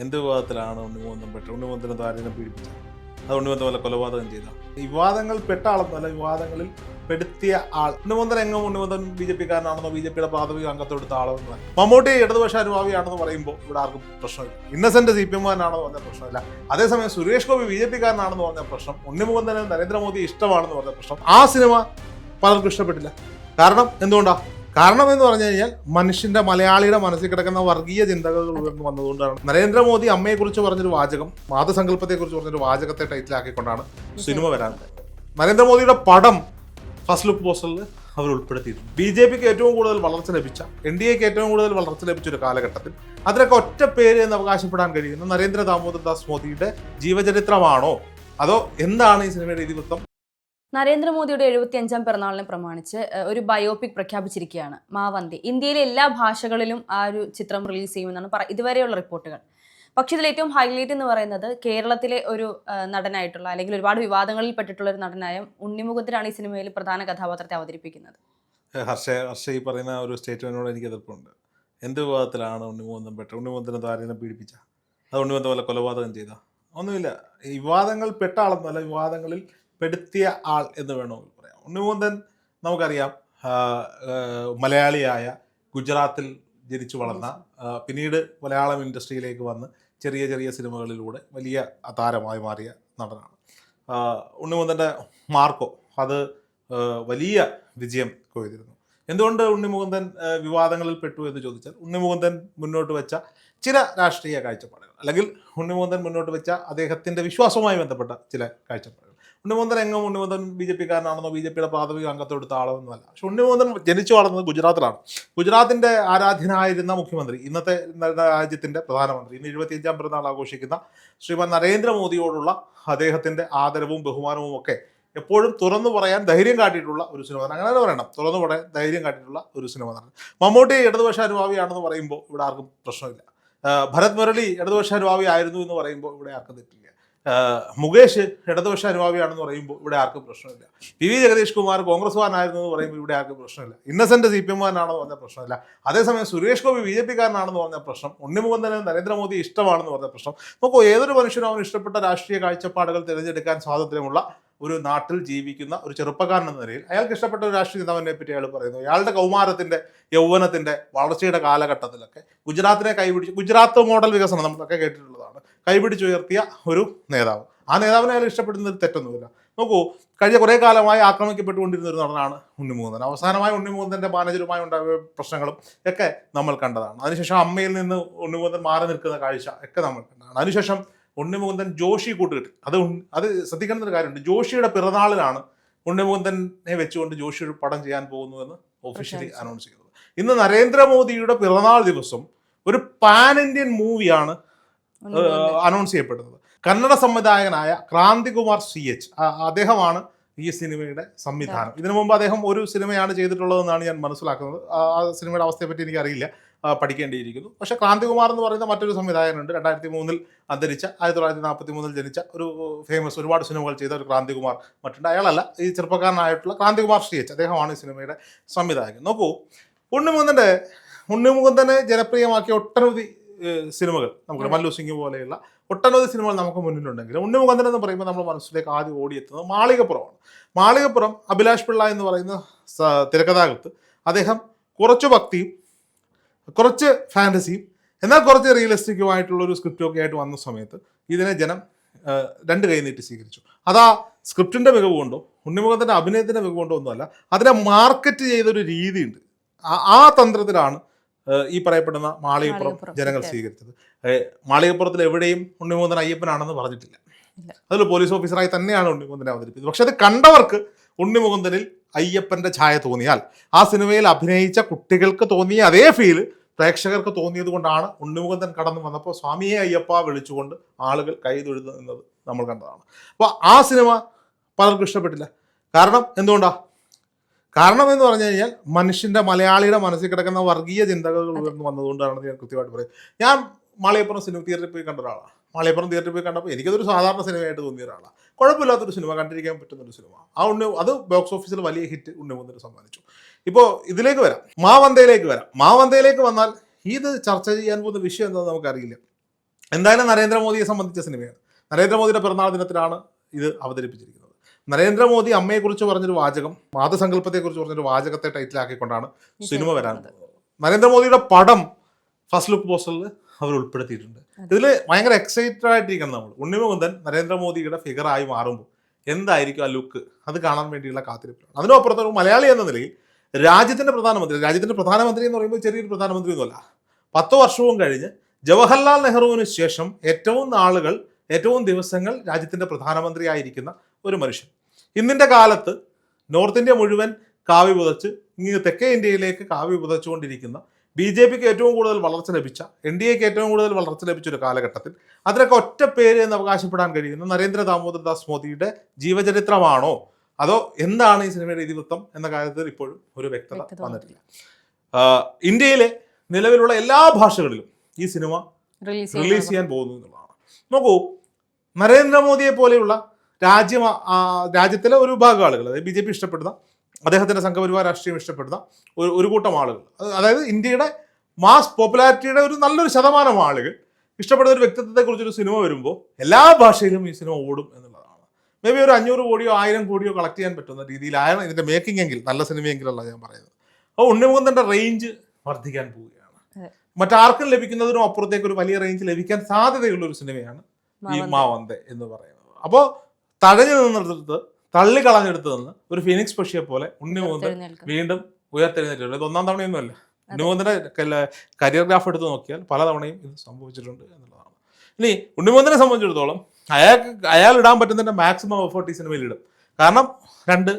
എന്ത് വിവാദത്തിലാണ് ഉണ്ണിമുകുന്ദൻ പെട്ടത്? ഉണ്ണിമുകുന്ദനെ താരനെ പീഡിപ്പിച്ചത്? അത് ഉണ്ണിമുകുന്ദൻ വല്ല കൊലപാതകം ചെയ്ത? വിവാദങ്ങൾ പെട്ട ആളെന്നല്ല, വിവാദങ്ങളിൽ പെടുത്തിയ ആൾ. ഉണ്ണിമുകുന്ദൻ എങ്ങും ഉണ്ണിമുകുന്ദൻ ബി ജെ പിക്കാരനാണെന്നോ ബി ജെ പിയുടെ പ്രാഥമിക അംഗത്വം ആളെന്നോ മമ്മൂട്ടി ഇടതുപക്ഷ അനുഭാവിയാണെന്ന് പറയുമ്പോൾ ഇവിടെ ആർക്കും പ്രശ്നമില്ല. ഇന്നസെന്റ് സി പി എമ്മുകാരനാണെന്ന് പറഞ്ഞ പ്രശ്നമില്ല. അതേസമയം സുരേഷ് ഗോപി ബി ജെ പിക്കാരനാണെന്ന് പറഞ്ഞ പ്രശ്നം, ഉണ്ണിമുകുന്ദന് നരേന്ദ്രമോദി ഇഷ്ടമാണെന്ന് പറഞ്ഞ പ്രശ്നം, ആ സിനിമ പലർക്കും ഇഷ്ടപ്പെട്ടില്ല. കാരണം എന്തുകൊണ്ടാ? കാരണം എന്ന് പറഞ്ഞു കഴിഞ്ഞാൽ മനുഷ്യന്റെ, മലയാളിയുടെ മനസ്സിൽ കിടക്കുന്ന വർഗീയ ചിന്തകൾ ഉയർന്നു വന്നതുകൊണ്ടാണ്. നരേന്ദ്രമോദി അമ്മയെക്കുറിച്ച് പറഞ്ഞൊരു വാചകം, മാതൃസങ്കല്പത്തെക്കുറിച്ച് പറഞ്ഞൊരു വാചകത്തെ ടൈറ്റിലാക്കിക്കൊണ്ടാണ് സിനിമ വരാൻ. നരേന്ദ്രമോദിയുടെ പടം ഫസ്റ്റ് ലുക്ക് പോസ്റ്ററിൽ അവർ ഉൾപ്പെടുത്തിയിട്ടുണ്ട്. ബി ജെ പിക്ക് ഏറ്റവും കൂടുതൽ വളർച്ച ലഭിച്ച, എൻ ഡി എക്ക് ഏറ്റവും കൂടുതൽ വളർച്ച ലഭിച്ച ഒരു കാലഘട്ടത്തിൽ അതിനൊക്കെ ഒറ്റ പേര് എന്ന് അവകാശപ്പെടാൻ കഴിയുന്ന നരേന്ദ്ര ദാമോദർദാസ് മോദിയുടെ ജീവചരിത്രമാണോ അതോ എന്താണ് ഈ സിനിമയുടെ ഇതിവൃത്തം? നരേന്ദ്രമോദിയുടെ 75ാം പിറന്നാളിനെ പ്രമാണിച്ച് ഒരു ബയോപിക് പ്രഖ്യാപിച്ചിരിക്കുകയാണ് മാവന്തി. ഇന്ത്യയിലെ എല്ലാ ഭാഷകളിലും ആ ഒരു ചിത്രം റിലീസ് ചെയ്യുമെന്നാണ് ഇതുവരെയുള്ള റിപ്പോർട്ടുകൾ. പക്ഷെ ഇതിൽ ഏറ്റവും ഹൈലൈറ്റ് എന്ന് പറയുന്നത് കേരളത്തിലെ ഒരു നടനായിട്ടുള്ള, അല്ലെങ്കിൽ ഒരുപാട് വിവാദങ്ങളിൽ പെട്ടിട്ടുള്ള ഒരു നടനായ ഉണ്ണിമുകുന്ദനാണ് ഈ സിനിമയിൽ പ്രധാന കഥാപാത്രത്തെ അവതരിപ്പിക്കുന്നത്. ഹർഷ ഈ പറയുന്ന ഒരു സ്റ്റേറ്റ്മെന്റിനോട് എനിക്ക് എതിർപ്പുണ്ട്. എന്ത് വിവാദത്തിലാണ് ഉണ്ണിമുകുന്ദൻ പെട്ടത്? ഉണ്ണിമുകുന്ദനെ താരനെ പീഡിപ്പിച്ച? അത് ഉണ്ണിമുകുന്ദൻ വല്ല കൊലപാതകം ചെയ്ത? ഒന്നുമില്ല. ഈ വിവാദങ്ങൾ പെട്ട ആളെന്നല്ല, വിവാദങ്ങളിൽ പെടുത്തിയ ആൾ എന്ന് വേണമെങ്കിൽ പറയാം. ഉണ്ണിമുകുന്ദൻ നമുക്കറിയാം, മലയാളിയായ, ഗുജറാത്തിൽ ജനിച്ചു വളർന്ന, പിന്നീട് മലയാളം ഇൻഡസ്ട്രിയിലേക്ക് വന്ന് ചെറിയ ചെറിയ സിനിമകളിലൂടെ വലിയ താരമായി മാറിയ നടനാണ്. ഉണ്ണിമുകുന്ദൻ്റെ മാർക്കോ അത് വലിയ വിജയം കൊയ്തിരുന്നു. എന്തുകൊണ്ട് ഉണ്ണിമുകുന്ദൻ വിവാദങ്ങളിൽ പെട്ടു എന്ന് ചോദിച്ചാൽ, ഉണ്ണിമുകുന്ദൻ മുന്നോട്ട് വെച്ച ചില രാഷ്ട്രീയ കാഴ്ചപ്പാടുകൾ, അല്ലെങ്കിൽ ഉണ്ണിമുകുന്ദൻ മുന്നോട്ട് വെച്ച അദ്ദേഹത്തിൻ്റെ വിശ്വാസവുമായി ബന്ധപ്പെട്ട ചില കാഴ്ചപ്പാടുകൾ. ഉണ്ണിമുകുന്ദൻ എങ്ങും ഉണ്ണിമുകുന്ദൻ ബി ജെ പിക്കാരനാണെന്നോ ബി ജെ പിയുടെ പ്രാഥമിക അംഗത്വം എടുത്ത ആളൊന്നുമല്ല. പക്ഷെ ഉണ്ണിമുകുന്ദൻ ജനിച്ചു വളർന്നത് ഗുജറാത്തിലാണ്. ഗുജറാത്തിൻ്റെ ആരാധ്യനായിരുന്ന മുഖ്യമന്ത്രി, ഇന്നത്തെ രാജ്യത്തിൻ്റെ പ്രധാനമന്ത്രി, ഇന്ന് 75ാം പിറന്നാൾ ആഘോഷിക്കുന്ന ശ്രീമാൻ നരേന്ദ്രമോദിയോടുള്ള അദ്ദേഹത്തിൻ്റെ ആദരവും ബഹുമാനവും ഒക്കെ എപ്പോഴും തുറന്നു പറയാൻ ധൈര്യം കാട്ടിയിട്ടുള്ള ഒരു സിനിമ നടൻ. അങ്ങനെ പറയണം, തുറന്നു പറയാൻ ധൈര്യം കാട്ടിയിട്ടുള്ള ഒരു സിനിമ നടൻ. മമ്മൂട്ടി ഇടതുപക്ഷ അനുഭാവിയാണെന്ന് പറയുമ്പോൾ ഇവിടെ ആർക്കും പ്രശ്നമില്ല. ഭരത് മുരളി ഇടതുപക്ഷ അനുഭാവി ആയിരുന്നു എന്ന് പറയുമ്പോൾ ഇവിടെ ആർക്കും തെറ്റില്ല. മുകേഷ് ഇടതുപക്ഷ അനുഭാവിയാണെന്ന് പറയുമ്പോൾ ഇവിടെ ആർക്കും പ്രശ്നമില്ല. പി വി ജഗദീഷ് കുമാർ കോൺഗ്രസ്സുകാരനായിരുന്നു എന്ന് പറയുമ്പോൾ ഇവിടെ ആർക്കും പ്രശ്നമില്ല. ഇന്നസെന്റ് സി പി എമ്മുകാരനാണെന്ന് പറഞ്ഞ പ്രശ്നമില്ല. അതേസമയം സുരേഷ് ഗോപി ബി ജെ പിക്കാരനാണെന്ന് പറഞ്ഞ പ്രശ്നം, ഉണ്ണിമുകുന്ദന് നരേന്ദ്രമോദി ഇഷ്ടമാണെന്ന് പറഞ്ഞ പ്രശ്നം. നോക്കൂ, ഏതൊരു മനുഷ്യനും അവന് ഇഷ്ടപ്പെട്ട രാഷ്ട്രീയ കാഴ്ചപ്പാടുകൾ തിരഞ്ഞെടുക്കാൻ സ്വാതന്ത്ര്യമുള്ള ഒരു നാട്ടിൽ ജീവിക്കുന്ന ഒരു ചെറുപ്പക്കാരൻ എന്ന നിലയിൽ അയാൾക്ക് ഇഷ്ടപ്പെട്ട ഒരു രാഷ്ട്രീയ നേതാവിനെ പറ്റി അയാൾ പറയുന്നു. അയാളുടെ കൗമാരത്തിൻ്റെ, യൗവനത്തിൻ്റെ, വളർച്ചയുടെ കാലഘട്ടത്തിലൊക്കെ ഗുജറാത്തിനെ കൈപിടിച്ച്, ഗുജറാത്ത് മോഡൽ വികസനം നമ്മളൊക്കെ കേട്ടിട്ടുള്ളതാണ്, കൈപിടിച്ചുയർത്തിയ ഒരു നേതാവ്. ആ നേതാവിനെ അയാൾ ഇഷ്ടപ്പെടുന്നതിൽ തെറ്റൊന്നുമില്ല. നോക്കൂ, കഴിഞ്ഞ കുറേ കാലമായി ആക്രമിക്കപ്പെട്ടുകൊണ്ടിരുന്ന ഒരു നടനാണ് ഉണ്ണിമുകുന്ദൻ. അവസാനമായി ഉണ്ണിമുകുന്ദൻ്റെ മാനേജറുമായി ഉണ്ടായ പ്രശ്നങ്ങളും ഒക്കെ നമ്മൾ കണ്ടതാണ്. അതിനുശേഷം അമ്മയിൽ നിന്ന് ഉണ്ണിമുകുന്ദൻ മാറി നിൽക്കുന്ന കാഴ്ച ഒക്കെ നമ്മൾ കണ്ടതാണ്. അതിനുശേഷം ഉണ്ണിമുകുന്ദൻ ജോഷി കൂട്ടുകെട്ട്, അത് ശ്രദ്ധിക്കേണ്ട ഒരു കാര്യമുണ്ട്. ജോഷിയുടെ പിറന്നാളിലാണ് ഉണ്ണിമുകുന്ദനെ വെച്ചുകൊണ്ട് ജോഷി ഒരു പടം ചെയ്യാൻ പോകുന്നുവെന്ന് ഒഫീഷ്യലി അനൗൺസ് ചെയ്തത്. ഇന്ന് നരേന്ദ്രമോദിയുടെ പിറന്നാൾ ദിവസം ഒരു പാൻ ഇന്ത്യൻ മൂവിയാണ് അനൗൺസ് ചെയ്യപ്പെടുന്നത്. കന്നഡ സംവിധായകനായ ക്രാന്തികുമാർ CH അദ്ദേഹമാണ് ഈ സിനിമയുടെ സംവിധാനം. ഇതിനു മുമ്പ് അദ്ദേഹം ഒരു സിനിമയാണ് ചെയ്തിട്ടുള്ളതെന്നാണ് ഞാൻ മനസ്സിലാക്കുന്നത്. ആ സിനിമയുടെ അവസ്ഥയെപ്പറ്റി എനിക്കറിയില്ല, പഠിക്കേണ്ടിയിരിക്കുന്നു. പക്ഷേ ക്രാന്തികുമാർ എന്ന് പറയുന്ന മറ്റൊരു സംവിധായകനുണ്ട്. 2003 അന്തരിച്ച, 1943 ജനിച്ച ഒരു ഫേമസ്, ഒരുപാട് സിനിമകൾ ചെയ്ത ഒരു ക്രാന്തികുമാർ മറ്റുണ്ട്. അയാളല്ല, ഈ ചെറുപ്പക്കാരനായിട്ടുള്ള ക്രാന്തികുമാർ CH അദ്ദേഹമാണ് ഈ സിനിമയുടെ സംവിധായകൻ. നോക്കൂ, ഉണ്ണിമുകുന്ദനെ ജനപ്രിയമാക്കിയ ഒട്ടനവധി സിനിമകൾ നമുക്ക്, മല്ലു സിംഗ് പോലെയുള്ള ഒട്ടനവധി സിനിമകൾ നമുക്ക് മുന്നിലുണ്ടെങ്കിൽ ഉണ്ണിമുകുന്ദൻ എന്ന് പറയുമ്പോൾ നമ്മുടെ മനസ്സിലേക്ക് ആദ്യം ഓടിയെത്തുന്നത് മാളികപ്പുറമാണ്. മാളികപ്പുറം അഭിലാഷ് പിള്ള എന്ന് പറയുന്ന തിരക്കഥാകൃത്ത്, അദ്ദേഹം കുറച്ച് ഭക്തിയും കുറച്ച് ഫാൻറ്റസിയും എന്നാൽ കുറച്ച് റിയലിസ്റ്റിക്കുമായിട്ടുള്ള ഒരു സ്ക്രിപ്റ്റൊക്കെ ആയിട്ട് വന്ന സമയത്ത് ഇതിനെ ജനം രണ്ട് കൈ നീട്ടി സ്വീകരിച്ചു. അതാ സ്ക്രിപ്റ്റിൻ്റെ മികവ് കൊണ്ടോ ഉണ്ണിമുകുന്ദൻ്റെ അഭിനയത്തിൻ്റെ മികവ് കൊണ്ടോ ഒന്നുമല്ല, അതിനെ മാർക്കറ്റ് ചെയ്തൊരു രീതിയുണ്ട്. ആ തന്ത്രത്തിലാണ് ഈ പറയപ്പെടുന്ന മാളികപ്പുറം ജനങ്ങൾ സ്വീകരിച്ചത്. മാളികപ്പുറത്തിൽ എവിടെയും ഉണ്ണിമുകുന്ദൻ അയ്യപ്പനാണെന്ന് പറഞ്ഞിട്ടില്ല. അതിൽ പോലീസ് ഓഫീസറായി തന്നെയാണ് ഉണ്ണിമുകുന്ദനെ അവതരിപ്പിച്ചത്. പക്ഷെ അത് കണ്ടവർക്ക് ഉണ്ണിമുകുന്ദനിൽ അയ്യപ്പൻ്റെ ഛായ തോന്നിയാൽ, ആ സിനിമയിൽ അഭിനയിച്ച കുട്ടികൾക്ക് തോന്നിയ അതേ ഫീല് പ്രേക്ഷകർക്ക് തോന്നിയത് കൊണ്ടാണ് ഉണ്ണിമുകുന്ദൻ കടന്നു വന്നപ്പോൾ സ്വാമിയെ അയ്യപ്പ വിളിച്ചുകൊണ്ട് ആളുകൾ കൈതൊഴുതു നിന്നത് നമ്മൾ കണ്ടതാണ്. അപ്പോൾ ആ സിനിമ പലർക്കും ഇഷ്ടപ്പെട്ടില്ല. കാരണം എന്തുകൊണ്ടാണ്? കാരണം എന്ന് പറഞ്ഞു കഴിഞ്ഞാൽ മനുഷ്യൻ്റെ, മലയാളിയുടെ മനസ്സിൽ കിടക്കുന്ന വർഗീയ ചിന്തകൾ ഉയർന്നു വന്നതുകൊണ്ടാണ് ഞാൻ കൃത്യമായിട്ട് പറയും. ഞാൻ മാളികപ്പുറം സിനിമ തിയേറ്ററിൽ പോയി കണ്ട ഒരാളാണ്. മാളികപ്പുറം തിയേറ്ററിൽ പോയി കണ്ടപ്പോൾ എനിക്കതൊരു സാധാരണ സിനിമയായിട്ട് തോന്നിയ ഒരാളാണ്. കുഴപ്പമില്ലാത്തൊരു സിനിമ, കണ്ടിരിക്കാൻ പറ്റുന്നൊരു സിനിമ. അത് ബോക്സ് ഓഫീസിൽ വലിയ ഹിറ്റ് ഉണ്ണിമുകുന്ദന് സമ്മാനിച്ചു. ഇപ്പോൾ ഇതിലേക്ക് വരാം, മാവന്തയിലേക്ക് വരാം. മാവന്തയിലേക്ക് വന്നാൽ ഇത് ചർച്ച ചെയ്യാൻ പോകുന്ന വിഷയം എന്താണെന്ന് നമുക്കറിയില്ല. എന്തായാലും നരേന്ദ്രമോദിയെ സംബന്ധിച്ച സിനിമയാണ്. നരേന്ദ്രമോദിയുടെ പിറന്നാൾ ദിനത്തിലാണ് ഇത് അവതരിപ്പിച്ചിരിക്കുന്നത്. നരേന്ദ്രമോദി അമ്മയെക്കുറിച്ച് പറഞ്ഞൊരു വാചകം, മാതൃസങ്കല്പത്തെക്കുറിച്ച് പറഞ്ഞൊരു വാചകത്തെ ടൈറ്റിലാക്കിക്കൊണ്ടാണ് സിനിമ വരാൻ പോകുന്നത്. നരേന്ദ്രമോദിയുടെ പടം ഫസ്റ്റ് ലുക്ക് പോസ്റ്ററിൽ അവർ ഉൾപ്പെടുത്തിയിട്ടുണ്ട്. ഇതിൽ ഭയങ്കര എക്സൈറ്റഡ് ആയിട്ടിരിക്കണം നമ്മൾ. ഉണ്ണിമുകുന്ദൻ നരേന്ദ്രമോദിയുടെ ഫിഗറായി മാറുമ്പോൾ എന്തായിരിക്കും ആ ലുക്ക്, അത് കാണാൻ വേണ്ടിയുള്ള കാത്തിരിപ്പിലാണ്. അതിനപ്പുറത്ത് ഒരു മലയാളി എന്ന നിലയിൽ രാജ്യത്തിന്റെ പ്രധാനമന്ത്രി എന്ന് പറയുമ്പോൾ ചെറിയൊരു പ്രധാനമന്ത്രി ഒന്നുമല്ല. 10 വർഷവും കഴിഞ്ഞ് ജവഹർലാൽ നെഹ്റുവിന് ശേഷം ഏറ്റവും ദിവസങ്ങൾ രാജ്യത്തിന്റെ പ്രധാനമന്ത്രിയായിരിക്കുന്ന ഒരു മനുഷ്യൻ. ഇന്നിന്റെ കാലത്ത് നോർത്ത് ഇന്ത്യ മുഴുവൻ കാവ്യ പുതച്ച് ഇങ്ങനെ തെക്കേ ഇന്ത്യയിലേക്ക് കാവ്യ പുതച്ചുകൊണ്ടിരിക്കുന്ന BJPക്ക് ഏറ്റവും കൂടുതൽ വളർച്ച ലഭിച്ച, NDAക്ക് ഏറ്റവും കൂടുതൽ വളർച്ച ലഭിച്ച ഒരു കാലഘട്ടത്തിൽ അതിനൊക്കെ ഒറ്റ പേര് എന്ന് അവകാശപ്പെടാൻ കഴിയുന്ന നരേന്ദ്ര ദാമോദർദാസ് മോദിയുടെ ജീവചരിത്രമാണോ അതോ എന്താണ് ഈ സിനിമയുടെ ഇതിവൃത്തം എന്ന കാര്യത്തിൽ ഇപ്പോഴും ഒരു വ്യക്തത വന്നിട്ടില്ല. ഇന്ത്യയിലെ നിലവിലുള്ള എല്ലാ ഭാഷകളിലും ഈ സിനിമ റിലീസ് ചെയ്യാൻ പോകുന്നു എന്നുള്ളതാണ്. നോക്കൂ, നരേന്ദ്രമോദിയെ പോലെയുള്ള രാജ്യത്തിലെ ഒരു വിഭാഗം ആളുകൾ, അതായത് BJP ഇഷ്ടപ്പെടുന്ന, അദ്ദേഹത്തിന്റെ സംഘപരിവാർ രാഷ്ട്രീയം ഇഷ്ടപ്പെടുന്ന ഒരു കൂട്ടം ആളുകൾ, അതായത് ഇന്ത്യയുടെ മാസ് പോപ്പുലാരിറ്റിയുടെ ഒരു നല്ലൊരു ശതമാനം ആളുകൾ ഇഷ്ടപ്പെടുന്ന ഒരു വ്യക്തിത്വത്തെക്കുറിച്ചൊരു സിനിമ വരുമ്പോൾ എല്ലാ ഭാഷയിലും ഈ സിനിമ ഓടും എന്നുള്ളതാണ്. മേ ബി ഒരു 500 കോടിയോ 1000 കോടിയോ കളക്ട് ചെയ്യാൻ പറ്റുന്ന രീതിയിലാണ് ഇതിന്റെ മേക്കിംഗ് എങ്കിൽ, നല്ല സിനിമയെങ്കിലല്ല ഞാൻ പറയുന്നത്. അപ്പോൾ ഉണ്ണിമുകുന്ദന്റെ റേഞ്ച് വർദ്ധിക്കാൻ പോവുകയാണ്. മറ്റാർക്കും ലഭിക്കുന്നതിനും അപ്പുറത്തേക്ക് ഒരു വലിയ റേഞ്ച് ലഭിക്കാൻ സാധ്യതയുള്ള ഒരു സിനിമയാണ് ഈ മാവന്തെ എന്ന് പറയുന്നത്. അപ്പോൾ തഴഞ്ഞു നിന്നെടുത്ത് തള്ളിക്കളഞ്ഞെടുത്ത് നിന്ന് ഒരു ഫിനിക്സ് പക്ഷിയെ പോലെ ഉണ്ണിമുകുന്ദൻ വീണ്ടും ഉയർത്തെഴുന്നേറ്റിട്ടുണ്ട്. ഇത് ഒന്നാം തവണയൊന്നുമല്ല. ഉണ്ണിമുകുന്ദന്റെ കരിയർ എടുത്ത് നോക്കിയാൽ പല തവണയും ഇത് സംഭവിച്ചിട്ടുണ്ട് എന്നുള്ളതാണ്. ഇനി ഉണ്ണിമുകുന്ദനെ സംബന്ധിച്ചിടത്തോളം അയാൾ ഇടാൻ പറ്റുന്നതിന്റെ മാക്സിമം എഫേർട്ട് ഈ സിനിമയിൽ ഇടും. കാരണം രണ്ട്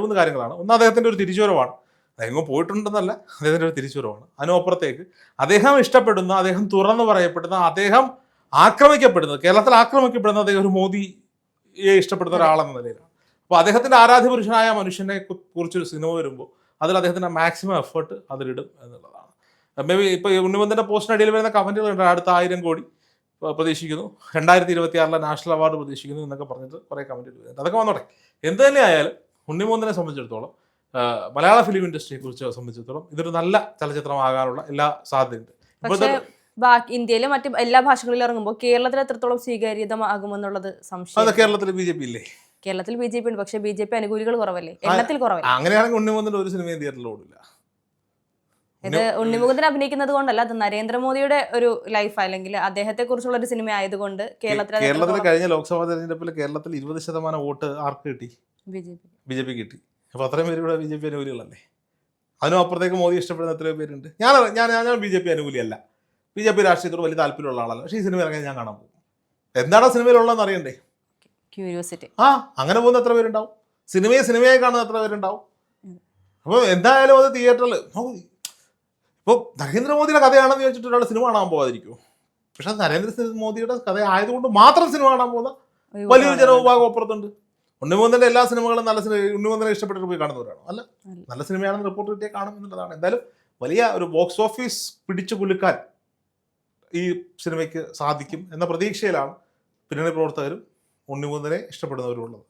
മൂന്ന് കാര്യങ്ങളാണ്. ഒന്ന്, അദ്ദേഹത്തിന്റെ ഒരു തിരിച്ചുവരവാണ്. അദ്ദേഹം പോയിട്ടുണ്ടെന്നല്ല, അദ്ദേഹത്തിന്റെ ഒരു തിരിച്ചുവരവാണ്. അതിനപ്പുറത്തേക്ക് അദ്ദേഹം ഇഷ്ടപ്പെടുന്ന, അദ്ദേഹം തുറന്നു പറയപ്പെടുന്ന, അദ്ദേഹം ആക്രമിക്കപ്പെടുന്നത്, കേരളത്തിൽ ആക്രമിക്കപ്പെടുന്ന അദ്ദേഹം ഒരു മോദിയെ ഇഷ്ടപ്പെടുന്ന ഒരാളെന്ന നിലയിലാണ്. അപ്പോൾ അദ്ദേഹത്തിന്റെ ആരാധ്യപുരുഷനായ മനുഷ്യനെ കുറിച്ചൊരു സിനിമ വരുമ്പോൾ അതിൽ അദ്ദേഹത്തിന്റെ മാക്സിമം എഫേർട്ട് അതിലിടും എന്നുള്ളതാണ്. മേ ബി ഇപ്പോൾ ഉണ്ണിമുകുന്ദന്റെ പോസ്റ്റിനടിയിൽ വരുന്ന കമന്റുകളുണ്ട്, അടുത്ത 1000 കോടി പ്രതീക്ഷിക്കുന്നു, 2026 നാഷണൽ അവാർഡ് പ്രതീക്ഷിക്കുന്നു എന്നൊക്കെ പറഞ്ഞിട്ട് കുറേ കമന്റ് വരുന്നുണ്ട്. അതൊക്കെ വന്നോട്ടെ. എന്ത് തന്നെ ആയാലും ഉണ്ണിമുകുന്ദനെ സംബന്ധിച്ചിടത്തോളം, മലയാള ഫിലിം ഇൻഡസ്ട്രിയെ കുറിച്ച് സംബന്ധിച്ചിടത്തോളം ഇതൊരു നല്ല ചലച്ചിത്രമാകാനുള്ള എല്ലാ സാധ്യതയുണ്ട്. ഇന്ത്യയിലെ മറ്റു എല്ലാ ഭാഷകളിലും ഇറങ്ങുമ്പോൾ കേരളത്തിൽ എത്രത്തോളം സ്വീകാര്യതമാകുമെന്നുള്ളത് സംശയം. കേരളത്തിൽ BJP ഇല്ലേ? കേരളത്തിൽ BJP ഉണ്ട്, പക്ഷേ BJP അനുകൂലികൾ കുറവല്ലേ, എണ്ണത്തിൽ കുറവല്ലേ. അങ്ങനെയാണെങ്കിൽ ഉണ്ണിമുകുന്ദന്റെ ഒരു സിനിമയും തിയേറ്ററിൽ ഓടില്ല. ഇത് ഉണ്ണിമുകുന്ദൻ അഭിനയിക്കുന്നത് കൊണ്ടല്ല, അത് നരേന്ദ്രമോദിയുടെ ഒരു ലൈഫ് അല്ലെങ്കിൽ അദ്ദേഹത്തെ കുറിച്ചുള്ള ഒരു സിനിമ ആയതുകൊണ്ട് കേരളത്തിൽ കഴിഞ്ഞ ലോക്സഭാ തെരഞ്ഞെടുപ്പിൽ കേരളത്തിൽ 20% വോട്ട് ആർക്ക് കിട്ടി? BJP കിട്ടി. അപ്പൊ അത്രയും പേര് ഇവിടെ BJP അനുകൂലികളല്ലേ. അതിനും അപ്പുറത്തേക്ക് മോദി ഇഷ്ടപ്പെടുന്ന എത്രയോ പേരുണ്ട്. ഞാൻ BJP അനുകൂലിയല്ല, BJP രാഷ്ട്രീയത്തോട് വലിയ താല്പര്യമുള്ള ആളല്ല. പക്ഷേ ഈ സിനിമ ഇറങ്ങാൻ ഞാൻ കാണാൻ പോകും. എന്താണ് സിനിമയിലുള്ളതെന്ന് അറിയണ്ടേ? ക്യൂരിയോസിറ്റി. അങ്ങനെ പോകുന്ന എത്ര പേരുണ്ടാവും? സിനിമയായി കാണുന്ന എത്ര പേരുണ്ടാവും? അപ്പോൾ എന്തായാലും അത് തിയേറ്ററിൽ ഇപ്പോൾ നരേന്ദ്രമോദിയുടെ കഥയാണെന്ന് ചോദിച്ചിട്ട് ഒരാൾ സിനിമ കാണാൻ പോകാതിരിക്കുമോ? പക്ഷെ നരേന്ദ്രമോദിയുടെ കഥ ആയതുകൊണ്ട് മാത്രം സിനിമ കാണാൻ പോകുന്ന വലിയൊരു ജനവിഭാഗം അപ്പുറത്തുണ്ട്. ഉണ്ണിമുകുന്ദന്റെ എല്ലാ സിനിമകളും നല്ല സിനിമ, ഉണ്ണിമുകുന്ദനെ ഇഷ്ടപ്പെട്ടിട്ട് പോയി കാണുന്നവരാണോ? അല്ല, നല്ല സിനിമയാണെന്ന് റിപ്പോർട്ട് കിട്ടിയാൽ കാണും എന്നുള്ളതാണ്. എന്തായാലും വലിയ ഒരു ബോക്സ് ഓഫീസ് പിടിച്ചു കുലുക്കാൻ ഈ സിനിമയ്ക്ക് സാധിക്കും എന്ന പ്രതീക്ഷയിലാണ് പിന്നണി പ്രവർത്തകരും ഉണ്ണിമുകുന്ദനെ ഇഷ്ടപ്പെടുന്നവരും ഉള്ളത്.